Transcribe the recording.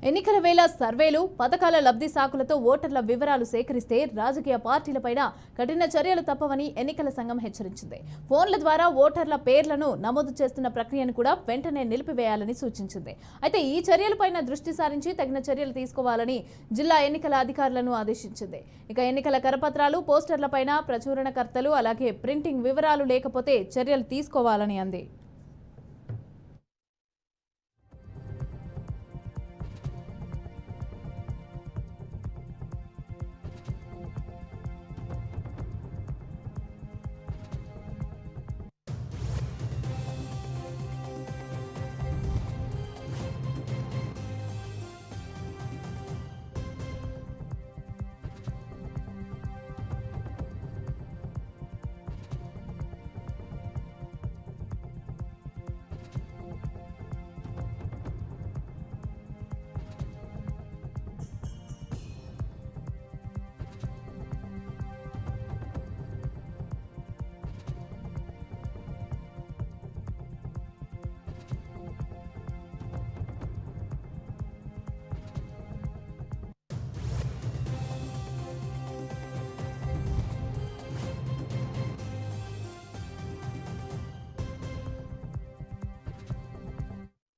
ఎన్నికల వేళ సర్వేలు పథకాల లబ్ధి సాకులతో ఓటర్ల వివరాలు సేకరిస్తే రాజకీయ పార్టీలపైన కఠిన చర్యలు తప్పవని ఎన్నికల సంఘం హెచ్చరించింది. ఫోన్ల ద్వారా ఓటర్ల పేర్లను నమోదు చేస్తున్న ప్రక్రియను కూడా వెంటనే నిలిపివేయాలని సూచించింది. అయితే ఈ చర్యలపైన దృష్టి సారించి తగిన చర్యలు తీసుకోవాలని జిల్లా ఎన్నికల అధికారులను ఆదేశించింది. ఇక ఎన్నికల కరపత్రాలు, పోస్టర్లపైన ప్రచురణకర్తలు అలాగే ప్రింటింగ్ వివరాలు లేకపోతే చర్యలు తీసుకోవాలని అంది.